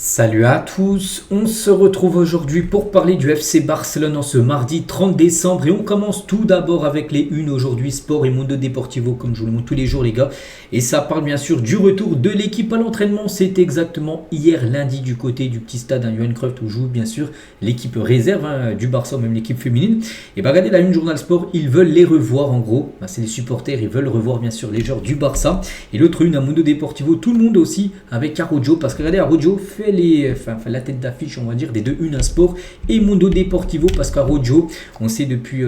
Salut à tous, on se retrouve aujourd'hui pour parler du FC Barcelone en ce mardi 30 décembre et on commence tout d'abord avec les unes aujourd'hui, Sport et Mundo Deportivo comme je vous le montre tous les jours les gars, et ça parle bien sûr du retour de l'équipe à l'entraînement. C'était exactement hier lundi du côté du petit stade Johan Cruyff où joue bien sûr l'équipe réserve du Barça, même l'équipe féminine. Et bah regardez la une Journal Sport, ils veulent les revoir en gros, c'est les supporters, ils veulent revoir bien sûr les joueurs du Barça. Et l'autre une à Mundo Deportivo, tout le monde aussi avec Araujo, parce que regardez Araujo fait la tête d'affiche on va dire des deux une à Sport et Mundo Deportivo, parce qu'Araujo on sait depuis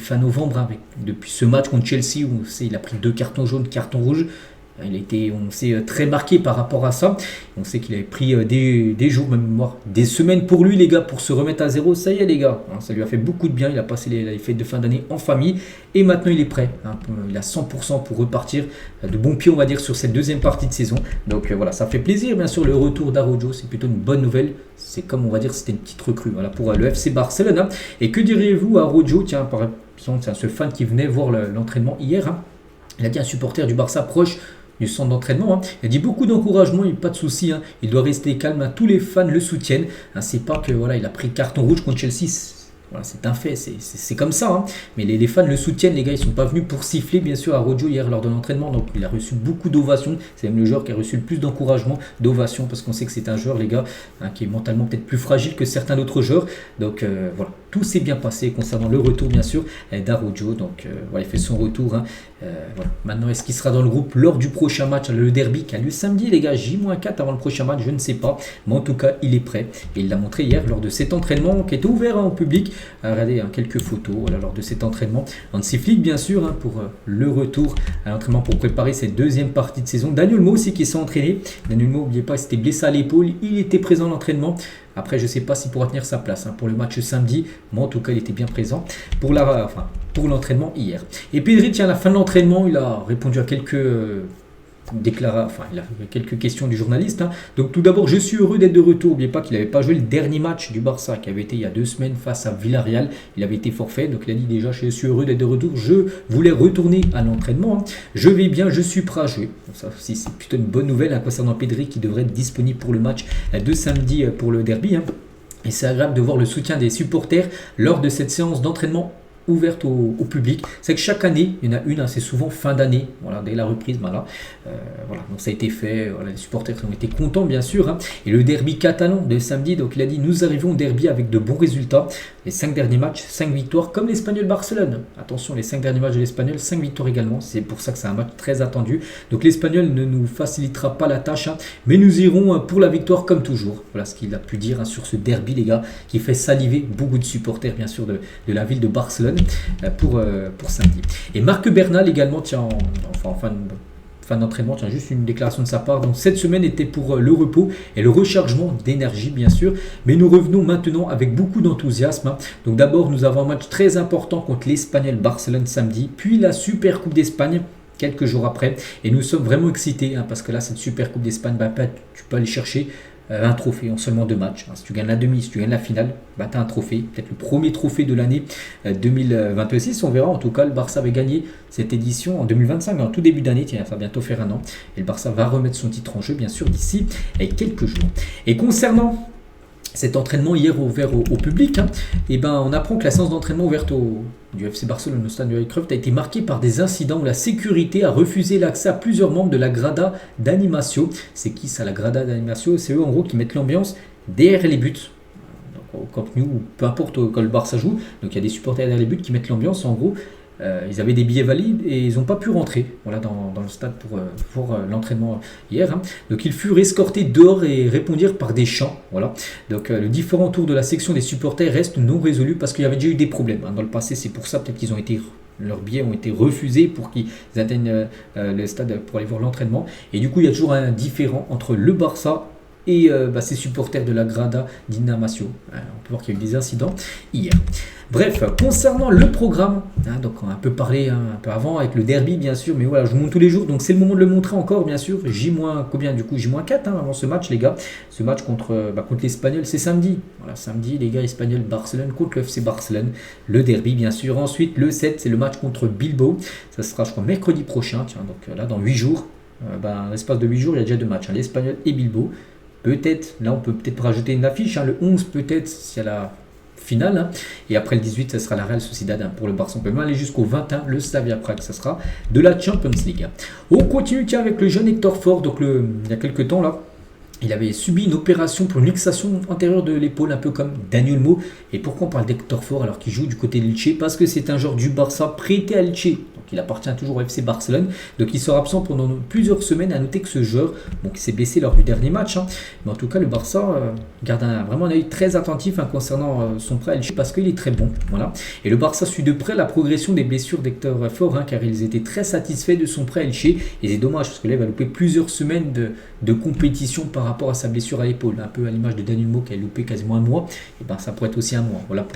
fin novembre depuis ce match contre Chelsea où il a pris 2 cartons jaunes, cartons rouges. Il a été, on sait, très marqué par rapport à ça. On sait qu'il avait pris des jours, même des semaines pour lui, les gars, pour se remettre à zéro. Ça y est, les gars, ça lui a fait beaucoup de bien. Il a passé les fêtes de fin d'année en famille. Et maintenant, il est prêt. Il a 100% pour repartir de bon pied, on va dire, sur cette deuxième partie de saison. Donc voilà, ça fait plaisir, bien sûr, le retour d'Araujo. C'est plutôt une bonne nouvelle. C'est comme, on va dire, c'était une petite recrue pour le FC Barcelone. Et que diriez-vous à Araujo? Tiens, par exemple, ce fan qui venait voir l'entraînement hier. Il a dit un supporter du Barça proche du centre d'entraînement. Il a dit beaucoup d'encouragement, il n'y a pas de souci. Il doit rester calme. Tous les fans le soutiennent. C'est pas que il a pris carton rouge contre Chelsea. C'est un fait, c'est comme ça. Mais les fans le soutiennent, les gars, ils sont pas venus pour siffler, bien sûr, à Araujo hier lors de l'entraînement. Donc il a reçu beaucoup d'ovations. C'est même le joueur qui a reçu le plus d'encouragement, d'ovations, parce qu'on sait que c'est un joueur, les gars, qui est mentalement peut-être plus fragile que certains autres joueurs. Donc voilà, tout s'est bien passé concernant le retour, bien sûr, d'Araujo. Donc il fait son retour. Maintenant, est-ce qu'il sera dans le groupe lors du prochain match, le derby qui a lieu samedi, les gars, J-4 avant le prochain match, je ne sais pas. Mais en tout cas, il est prêt. Et il l'a montré hier lors de cet entraînement qui était ouvert au public. Regardez quelques photos lors de cet entraînement. Hansi Flick, bien sûr, pour le retour à l'entraînement pour préparer cette deuxième partie de saison. Daniel Mo aussi qui s'est entraîné. Daniel Mo, n'oubliez pas, il s'était blessé à l'épaule. Il était présent à l'entraînement. Après, je ne sais pas s'il pourra tenir sa place pour le match samedi. Mais en tout cas, il était bien présent pour l'entraînement hier. Et Pedri, à la fin de l'entraînement, il a répondu à quelques il a quelques questions du journaliste. Donc tout d'abord, je suis heureux d'être de retour. N'oubliez pas qu'il n'avait pas joué le dernier match du Barça qui avait été il y a 2 semaines face à Villarreal. Il avait été forfait, donc il a dit déjà je suis heureux d'être de retour. Je voulais retourner à l'entraînement. Je vais bien, je suis prêt à jouer. Donc ça aussi c'est plutôt une bonne nouvelle concernant Pedri qui devrait être disponible pour le match de samedi pour le derby. Et c'est agréable de voir le soutien des supporters lors de cette séance d'entraînement ouverte au public. C'est que chaque année, il y en a une, c'est souvent fin d'année, dès la reprise, donc ça a été fait, les supporters ont été contents bien sûr, et le derby catalan de samedi, donc il a dit nous arrivons au derby avec de bons résultats, les 5 derniers matchs, 5 victoires, comme l'Espagnol Barcelone, attention les 5 derniers matchs de l'Espagnol, 5 victoires également, c'est pour ça que c'est un match très attendu, donc l'Espagnol ne nous facilitera pas la tâche, mais nous irons pour la victoire comme toujours, voilà ce qu'il a pu dire sur ce derby les gars, qui fait saliver beaucoup de supporters bien sûr de la ville de Barcelone, pour samedi. Et Marc Bernal également, en fin d'entraînement, juste une déclaration de sa part. Donc cette semaine était pour le repos et le rechargement d'énergie bien sûr, mais nous revenons maintenant avec beaucoup d'enthousiasme. Donc d'abord nous avons un match très important contre l'Espagnol Barcelone samedi, puis la Super Coupe d'Espagne quelques jours après, et nous sommes vraiment excités parce que là cette Super Coupe d'Espagne, tu peux aller chercher un trophée en seulement 2 matchs. Si tu gagnes la demi, si tu gagnes la finale, tu as un trophée, peut-être le premier trophée de l'année 2026. On verra. En tout cas, le Barça avait gagné cette édition en 2025, en tout début d'année. Tiens, ça va bientôt faire un an. Et le Barça va remettre son titre en jeu, bien sûr, d'ici quelques jours. Et concernant cet entraînement hier ouvert au public, on apprend que la séance d'entraînement ouverte du FC Barcelone au stade Johan Cruyff a été marquée par des incidents où la sécurité a refusé l'accès à plusieurs membres de la Grada d'Animacio. C'est qui ça, la Grada d'Animacio? C'est eux en gros qui mettent l'ambiance derrière les buts. Donc, au Camp Nou, ou peu importe quand le Barça joue. Donc il y a des supporters derrière les buts qui mettent l'ambiance. En gros, ils avaient des billets valides et ils n'ont pas pu rentrer dans le stade pour l'entraînement hier. Donc ils furent escortés dehors et répondirent par des chants. Donc le différent tour de la section des supporters reste non résolu parce qu'il y avait déjà eu des problèmes dans le passé. C'est pour ça peut-être qu'ils ont été leurs billets ont été refusés pour qu'ils atteignent le stade pour aller voir l'entraînement. Et du coup il y a toujours un différend entre le Barça et ses supporters de la Grada d'Animacio. On peut voir qu'il y a eu des incidents hier. Bref, concernant le programme, donc on a un peu parlé un peu avant avec le derby bien sûr, mais voilà, je vous montre tous les jours, donc c'est le moment de le montrer encore bien sûr. J-4 avant ce match les gars. Ce match contre l'Espagnol, c'est samedi. Samedi les gars, Espagnol Barcelone contre le FC Barcelone, le derby bien sûr. Ensuite le 7, c'est le match contre Bilbao. Ça sera je crois mercredi prochain, donc là dans 8 jours. L'espace de 8 jours, il y a déjà 2 matchs, l'Espagnol et Bilbao. peut-être, là on peut peut-être rajouter une affiche, le 11 peut-être, s'il y a la finale, et après le 18, ça sera la Real Sociedad pour le Barça. On peut même aller jusqu'au 21, le Slavia Prague, ça sera de la Champions League. On continue avec le jeune Hector Ford, donc il y a quelques temps là. Il avait subi une opération pour une luxation antérieure de l'épaule, un peu comme Daniel Mo. Et pourquoi on parle d'Hector Ford alors qu'il joue du côté de Elche? Parce que c'est un joueur du Barça prêté à Elche. Donc il appartient toujours au FC Barcelone. Donc il sera absent pendant plusieurs semaines. À noter que ce joueur, qui s'est blessé lors du dernier match. Mais en tout cas, le Barça garde vraiment un œil très attentif concernant son prêt à Elche parce qu'il est très bon. Voilà. Et le Barça suit de près la progression des blessures d'Hector Ford, car ils étaient très satisfaits de son prêt à Elche. Et c'est dommage parce que là, il va louper plusieurs semaines de compétition par rapport à sa blessure à l'épaule, un peu à l'image de Daniel Mo qui a loupé quasiment un mois, et ça pourrait être aussi un mois. Voilà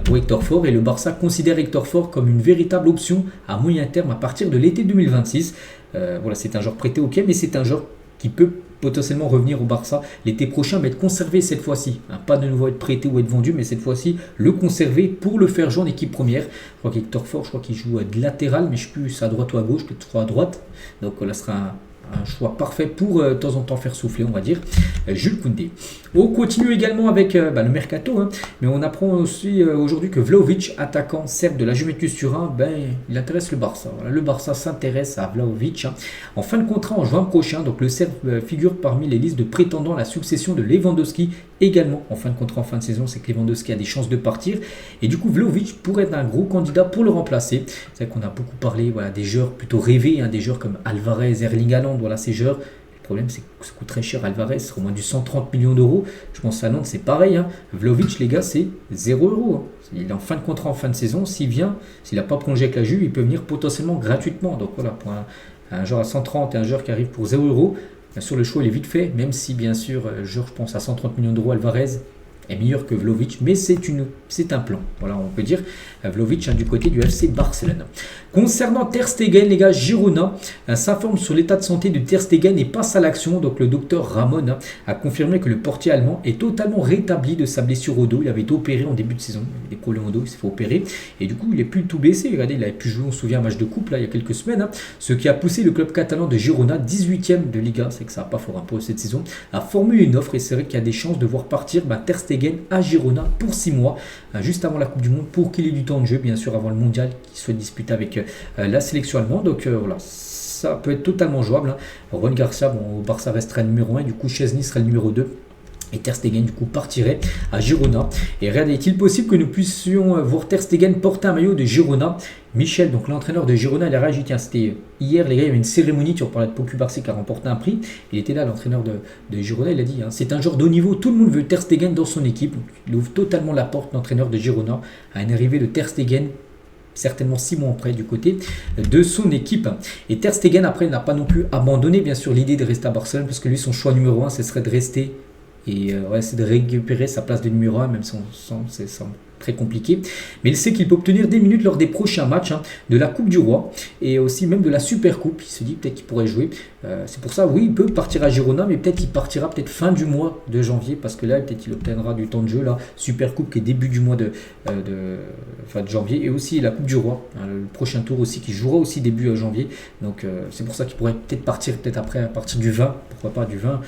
pour Hector Ford. Et le Barça considère Hector Ford comme une véritable option à moyen terme à partir de l'été 2026. Voilà, c'est un joueur prêté, ok, mais c'est un joueur qui peut potentiellement revenir au Barça l'été prochain, mais être conservé cette fois-ci. Pas de nouveau être prêté ou être vendu, mais cette fois-ci le conserver pour le faire jouer en équipe première. Je crois qu'Hector Ford, qu'il joue de latéral, mais je ne sais plus à droite ou à gauche, peut-être à droite. Donc là, ce sera un choix parfait pour de temps en temps faire souffler, on va dire, Jules Koundé. On continue également avec le mercato, mais on apprend aussi aujourd'hui que Vlahovic, attaquant serbe de la Juventus Turin, il intéresse le Barça. Voilà, le Barça s'intéresse à Vlahovic en fin de contrat en juin prochain. Donc le Serbe figure parmi les listes de prétendants à la succession de Lewandowski également en fin de contrat, en fin de saison. C'est que Lewandowski a des chances de partir et du coup Vlahovic pourrait être un gros candidat pour le remplacer. C'est vrai qu'on a beaucoup parlé des joueurs plutôt rêvés, des joueurs comme Alvarez, Erling Haaland. Voilà ces joueurs. Le problème, c'est que ça coûte très cher. Alvarez, c'est au moins du 130 millions d'euros. Je pense à Nantes, c'est pareil. Vlahovic, les gars, c'est 0 euros. Il est en fin de contrat, en fin de saison. S'il n'a pas prolongé avec la Juve, il peut venir potentiellement gratuitement. Donc voilà, pour un joueur à 130 et un joueur qui arrive pour 0 euros, bien sûr, le choix il est vite fait. Même si, bien sûr, je pense à 130 millions d'euros, Alvarez est meilleur que Vlahovic, mais c'est un plan. Voilà, on peut dire Vlahovic du côté du FC Barcelone. Concernant Ter Stegen, les gars, Girona s'informe sur l'état de santé de Ter Stegen et passe à l'action. Donc le docteur Ramon a confirmé que le portier allemand est totalement rétabli de sa blessure au dos. Il avait été opéré en début de saison, il avait des problèmes au dos, il s'est fait opérer et du coup il est plus tout blessé. Regardez, il avait pu jouer, on se souvient, un match de coupe là, il y a quelques semaines, ce qui a poussé le club catalan de Girona, 18e de Liga, c'est que ça n'a pas fort pour cette saison, à formuler une offre. Et c'est vrai qu'il y a des chances de voir partir Ter Stegen à Girona pour 6 mois, juste avant la Coupe du Monde, pour qu'il ait du temps de jeu, bien sûr, avant le mondial qui soit disputé avec la sélection allemande. Donc voilà, ça peut être totalement jouable. Juan Garcia, au Barça restera le numéro 1, du coup Chesney sera le numéro 2. Et Ter Stegen du coup partirait à Girona. Et regardez, est-il possible que nous puissions voir Ter Stegen porter un maillot de Girona? Michel, donc l'entraîneur de Girona, il a réagi. Tiens, c'était hier, les gars, il y avait une cérémonie, tu parlais de Pau Cubarsí qui a remporté un prix. Il était là, l'entraîneur de Girona, il a dit, c'est un joueur de haut niveau, tout le monde veut Ter Stegen dans son équipe. Donc, il ouvre totalement la porte, l'entraîneur de Girona, à une arrivée de Ter Stegen, certainement 6 mois après du côté de son équipe. Et Ter Stegen, après, n'a pas non plus abandonné, bien sûr, l'idée de rester à Barcelone, parce que lui, son choix numéro 1, ce serait de rester et c'est de récupérer sa place de numéro 1, même si c'est très compliqué. Mais il sait qu'il peut obtenir des minutes lors des prochains matchs de la Coupe du Roi et aussi même de la Super Coupe. Il se dit peut-être qu'il pourrait jouer. C'est pour ça, oui, il peut partir à Girona, mais peut-être qu'il partira fin du mois de janvier, parce que là, peut-être qu'il obtiendra du temps de jeu. Là, Super Coupe qui est début du mois de janvier, et aussi la Coupe du Roi, le prochain tour aussi, qui jouera aussi début janvier. Donc c'est pour ça qu'il pourrait peut-être partir après à partir du 20, pourquoi pas du 20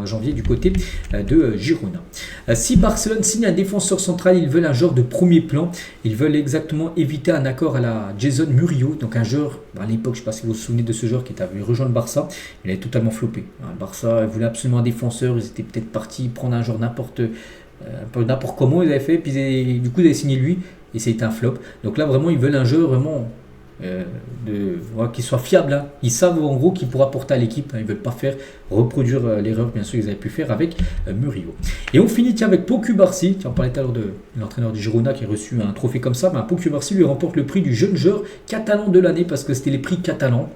janvier du côté de Girona. Si Barcelone signe un défenseur central, ils veulent un joueur de premier plan. Ils veulent exactement éviter un accord à la Jason Murillo, donc un joueur, à l'époque, je ne sais pas si vous vous souvenez de ce joueur qui avait rejoint le Barça, il avait totalement floppé. Le Barça voulait absolument un défenseur, ils étaient peut-être partis prendre un joueur n'importe comment ils avaient fait, puis du coup ils avaient signé lui, et c'était un flop. Donc là vraiment ils veulent un joueur vraiment qui soit fiable. Ils savent en gros qu'il pourra apporter à l'équipe. Ils ne veulent pas reproduire l'erreur bien sûr qu'ils avaient pu faire avec Murillo. Et on finit avec Pau Cubarsí. On parlait tout à l'heure de l'entraîneur du Girona qui a reçu un trophée comme ça. Pau Cubarsí lui remporte le prix du jeune joueur catalan de l'année, parce que c'était les prix catalans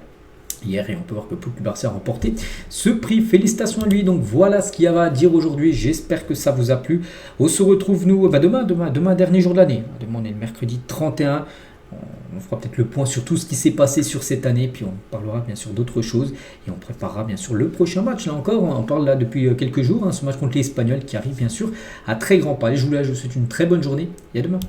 hier, et on peut voir que Pau Cubarsí a remporté ce prix. Félicitations à lui. Donc voilà ce qu'il y avait à dire aujourd'hui. J'espère que ça vous a plu. On se retrouve demain dernier jour de l'année. Demain on est le mercredi 31. On fera peut-être le point sur tout ce qui s'est passé sur cette année, puis on parlera bien sûr d'autres choses et on préparera bien sûr le prochain match. Là encore, on en parle là depuis quelques jours, ce match contre les Espagnols qui arrive bien sûr à très grands pas. Je vous souhaite une très bonne journée et à demain.